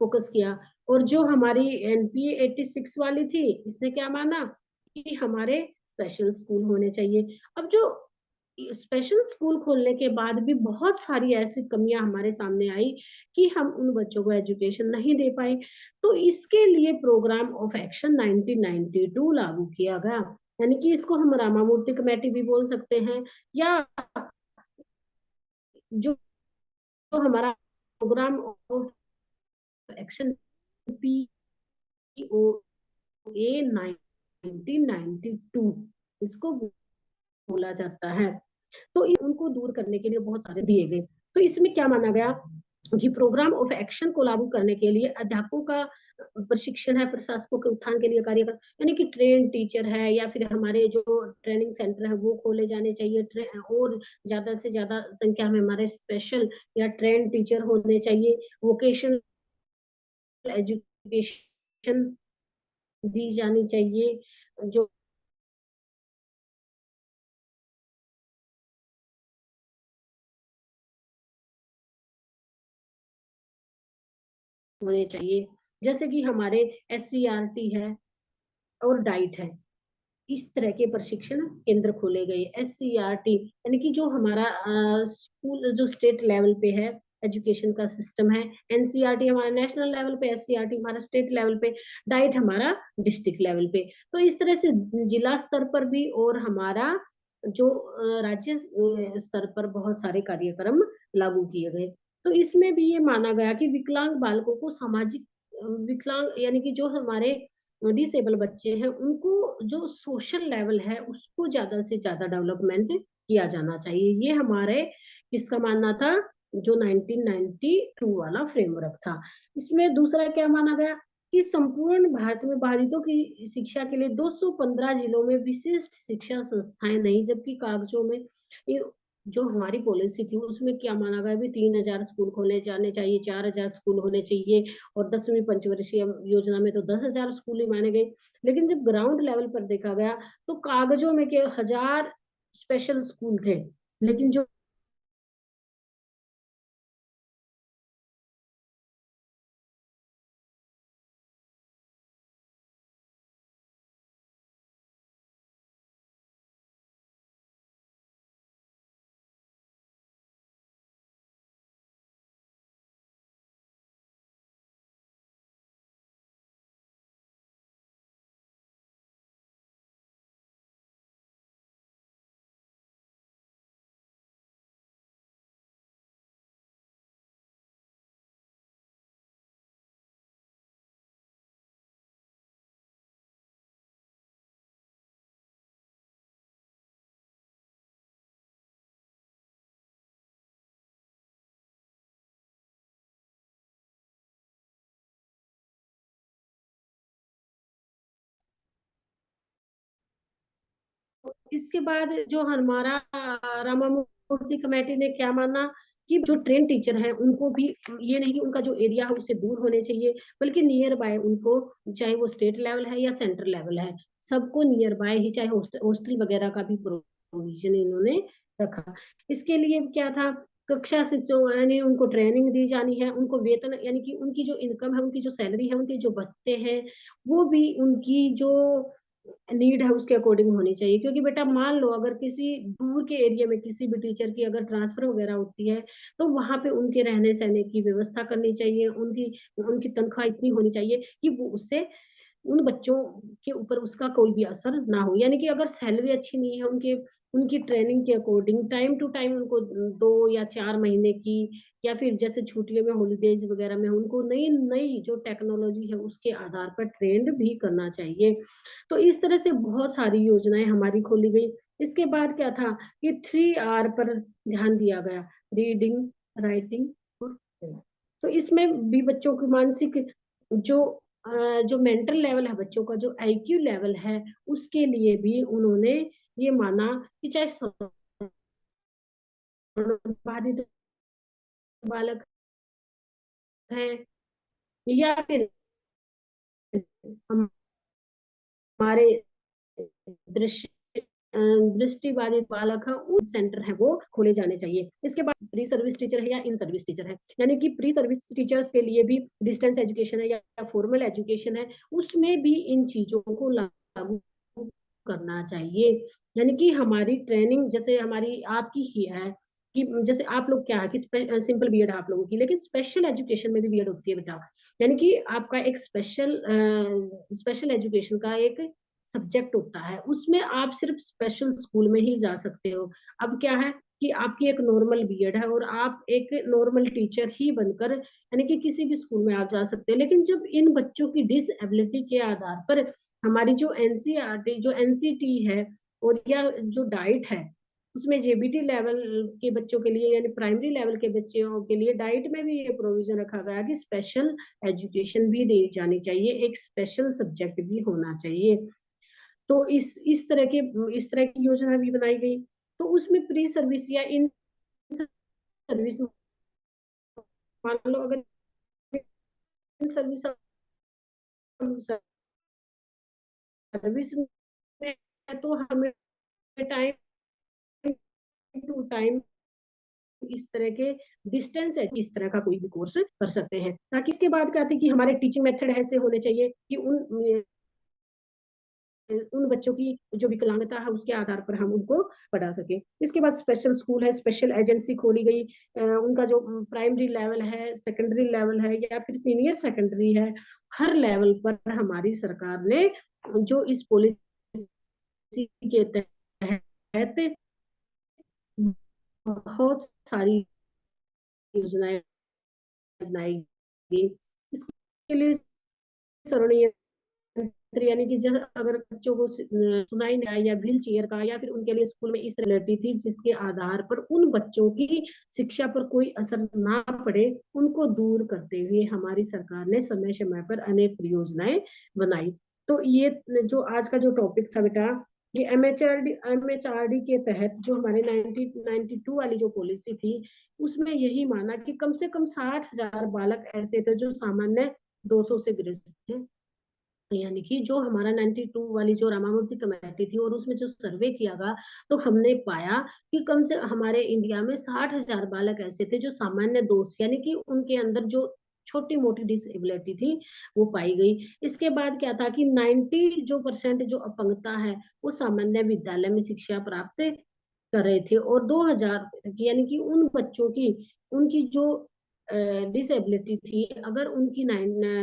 फोकस किया। और जो हमारी NP 86 वाली थी, इसने क्या माना कि हमारे स्पेशल स्कूल होने चाहिए। अब जो स्पेशल स्कूल खोलने के बाद भी बहुत सारी ऐसी कमियां हमारे सामने आई कि हम उन बच्चों को एजुकेशन नहीं दे पाए, तो इसके लिए प्रोग्राम ऑफ एक्शन 1992 लागू किया गया, यानी कि इसको हम रामामूर्ति कमेटी भी बोल सकते हैं, या जो हमारा प्रोग्राम ऑफ एक्शन POA 1992 इसको बोला जाता है। तो उनको दूर करने के लिए बहुत सारे दिए गए। तो इसमें क्या माना गया कि प्रोग्राम ऑफ एक्शन को लागू करने के लिए अध्यापकों का प्रशिक्षण है, प्रशासकों के उत्थान के लिए कार्य कर, यानी कि ट्रेन टीचर है या फिर हमारे जो ट्रेनिंग सेंटर है वो खोले जाने चाहिए, और ज्यादा से ज्यादा संख्या में हमारे स्पेशल या ट्रेन टीचर होने चाहिए, वोकेशनल एजुकेशन दी जानी चाहिए, जो होने चाहिए, जैसे कि हमारे SCRT है और डाइट है, इस तरह के प्रशिक्षण केंद्र खोले गए। SCRT यानी कि जो हमारा स्कूल जो स्टेट लेवल पे है एजुकेशन का सिस्टम है, NCRT हमारा नेशनल लेवल पे, SCRT हमारा स्टेट लेवल पे, डाइट हमारा डिस्ट्रिक्ट लेवल पे। तो इस तरह से जिला स्तर पर भी और हमारा जो राज्य स्तर पर बहुत सारे कार्यक्रम लागू किए गए। तो इसमें भी ये माना गया कि विकलांग बालकों को सामाजिक विकलांग यानी कि जो हमारे डिसेबल बच्चे हैं उनको जो सोशल लेवल है उसको ज्यादा से ज्यादा डेवलपमेंट किया जाना चाहिए। ये हमारे किसका मानना था, जो 1992 वाला फ्रेमवर्क था। इसमें दूसरा क्या माना गया कि संपूर्ण भारत में बाधितों की शिक्षा के लिए 215 जिलों में विशिष्ट शिक्षा संस्थाएं नहीं, जबकि कागजों में जो हमारी पॉलिसी थी उसमें क्या माना गया भी 3000 स्कूल खोले जाने चाहिए, 4000 स्कूल होने चाहिए, और 10वीं पंचवर्षीय योजना में तो 10,000 स्कूल ही माने गए। लेकिन जब ग्राउंड लेवल पर देखा गया तो कागजों में के 1000 स्पेशल स्कूल थे, लेकिन जो इसके बाद जो हमारा रामामूर्ति कमेटी ने क्या माना कि जो ट्रेन टीचर हैं उनको भी ये नहीं कि उनका जो एरिया है उससे दूर होने चाहिए, बल्कि नियर बाय उनको, चाहे वो स्टेट लेवल है या सेंटर लेवल है, सबको नियर बाय ही, चाहे हॉस्टल वगैरह का भी प्रोविजन इन्होंने रखा। इसके लिए क्या था, कक्षा से जो यानी उनको ट्रेनिंग दी जानी है, उनको वेतन यानी कि उनकी जो इनकम है, उनकी जो सैलरी है, उनके जो भत्ते हैं, वो भी उनकी जो नीड है उसके अकॉर्डिंग होनी चाहिए। क्योंकि बेटा मान लो अगर किसी दूर के एरिया में किसी भी टीचर की अगर ट्रांसफर वगैरह होती है तो वहां पे उनके रहने सहने की व्यवस्था करनी चाहिए, उनकी उनकी तनख्वाह इतनी होनी चाहिए कि वो उससे उन बच्चों के ऊपर उसका कोई भी असर ना हो। यानी कि अगर सैलरी अच्छी नहीं है, उनकी ट्रेनिंग के अकॉर्डिंग टाइम टू टाइम उनको 2 या 4 महीने की, या फिर जैसे छुट्टियों में हॉलीडेज वगैरह में उनको नई नई जो टेक्नोलॉजी है उसके आधार पर ट्रेंड भी करना चाहिए। तो इस तरह से बहुत सारी योजनाएं हमारी खोली गई। इसके बाद क्या था कि 3R पर ध्यान दिया गया, रीडिंग, राइटिंग और तो इसमें भी बच्चों की मानसिक जो जो मेंटल लेवल है, बच्चों का जो आईक्यू लेवल है, उसके लिए भी उन्होंने ये माना कि चाहे बाधित बालक है या फिर हमारे दृश्य दृष्टि बाधित बालक है, उन सेंटर है वो खोले जाने चाहिए। इसके बाद प्री सर्विस टीचर है या इन सर्विस टीचर है, यानी कि प्री सर्विस टीचर्स के लिए भी डिस्टेंस एजुकेशन है या फॉर्मल एजुकेशन है, उसमें भी इन चीजों को लागू करना चाहिए। यानी कि हमारी ट्रेनिंग जैसे हमारी आपकी ही है कि जैसे आप लोग क्या है कि सिंपल बीएड आप लोगों की, लेकिन स्पेशल एजुकेशन में भी बीएड होती है बेटा। यानी कि आपका एक स्पेशल एजुकेशन का एक सब्जेक्ट होता है, उसमें आप सिर्फ स्पेशल स्कूल में ही जा सकते हो। अब क्या है कि आपकी एक नॉर्मल बीएड है और आप एक नॉर्मल टीचर ही बनकर यानी कि किसी भी स्कूल में आप जा सकते हो। लेकिन जब इन बच्चों की डिसएबिलिटी के आधार पर हमारी जो एनसीईआरटी जो एनसीटी है और या जो डाइट है, उसमें जेबीटी लेवल के बच्चों के लिए यानी प्राइमरी लेवल के बच्चों के लिए डाइट में भी ये प्रोविजन रखा गया कि स्पेशल एजुकेशन भी दी जानी चाहिए, एक स्पेशल सब्जेक्ट भी होना चाहिए। तो इस तरह की योजना भी बनाई गई। तो उसमें प्री सर्विस या इन सर्विस, मान लो अगर इन सर्विस सर्विस में है तो हमें टाइम टू टाइम इस तरह के डिस्टेंस है इस तरह का कोई भी कोर्स कर सकते हैं, ताकि इसके बाद क्या है कि हमारे टीचिंग मेथड ऐसे होने चाहिए कि उन बच्चों की जो विकलांगता है उसके आधार पर हम उनको पढ़ा सके। इसके बाद स्पेशल स्कूल है, स्पेशल एजेंसी खोली गई। उनका जो प्राइमरी लेवल है, सेकेंडरी लेवल है या फिर सीनियर सेकेंडरी है, हर लेवल पर हमारी सरकार ने जो इस पॉलिसी के तहत बहुत सारी योजनाएं बनाई गई। इसके लिए सरणीय यानी कि जैसे अगर बच्चों को सुनाई नहीं आया या व्हील चेयर का, या फिर उनके लिए स्कूल में इस तरह लड़ती थी जिसके आधार पर उन बच्चों की शिक्षा पर कोई असर ना पड़े, उनको दूर करते हुए हमारी सरकार ने समय समय पर अनेक योजनाएं बनाई। तो ये जो आज का जो टॉपिक था बेटा, ये एमएचआरडी के तहत जो हमारे 1992 वाली जो पॉलिसी थी, उसमें यही माना कि कम से कम 60,000 बालक ऐसे थे जो सामान्य 200 से ग्रसित थे। यानी कि जो हमारा 92 वाली जो रामामूर्ति कमेटी थी और उसमें जो सर्वे किया गया, तो हमने पाया कि कम से हमारे इंडिया में 60,000 बालक ऐसे थे जो सामान्य दोष यानी कि उनके अंदर जो छोटी मोटी डिसेबिलिटी थी वो पाई गई। इसके बाद क्या था कि 90% जो अपंगता है वो सामान्य विद्यालय में शिक्षा प्राप्त कर रहे थे, और 2000 यानी कि उन बच्चों की उनकी जो डिसेबिलिटी थी, अगर उनकी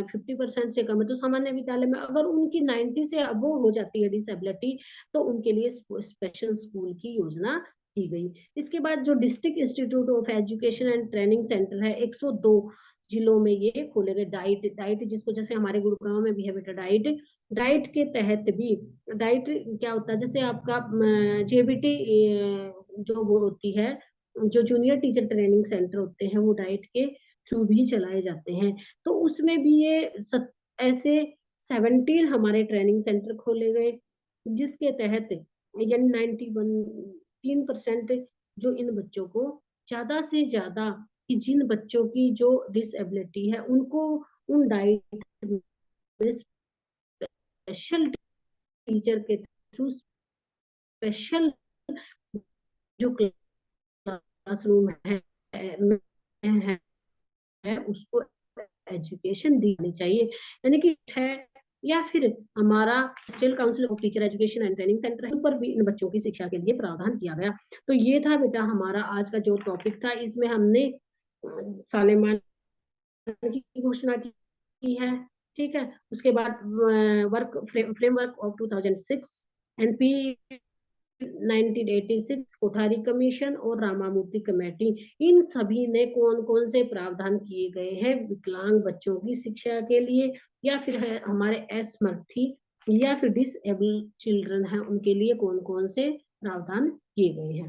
50% से कम है तो सामान्य विद्यालय में, अगर उनकी 90 से अबो हो जाती है डिसेबिलिटी, तो उनके लिए स्पेशल स्कूल की योजना की गई। इसके बाद जो district institute of education and training centre है, 102 जिलों में ये खोले गए। डाइट डाइट जिसको जैसे हमारे गुड़गांव में भी है बेटा डाइट, डाइट के तहत भी, डाइट क्या होता है जैसे आपका जेबीटी जो वो होती है, जो जूनियर टीचर ट्रेनिंग सेंटर होते हैं वो डाइट के थ्रू भी चलाए जाते हैं। तो उसमें भी ऐसे 17 हमारे ट्रेनिंग सेंटर खोले गए, जिसके तहत यानी 3% जो इन बच्चों को ज्यादा से ज्यादा कि जिन बच्चों की जो डिसेबिलिटी है उनको उन डाइट में स्पेशल टीचर के थ्रू स्पेशल जो क्लासरूम है उसको एजुकेशन दी चाहिए। यानी कि है या फिर हमारा state council of teacher education and training centre है, पर भी इन बच्चों की शिक्षा के लिए प्रावधान किया गया। तो ये था बेटा हमारा आज का जो टॉपिक था। इसमें हमने सालेमान की घोषणा की है, ठीक है। उसके बाद work framework of 2006, NP 1986, Kothari commission और रामामूर्ति कमेटी, इन सभी ने कौन कौन से प्रावधान किए गए हैं विकलांग बच्चों की शिक्षा के लिए, या फिर है हमारे असमर्थी या फिर डिसेबल चिल्ड्रन है उनके लिए कौन कौन से प्रावधान किए गए हैं।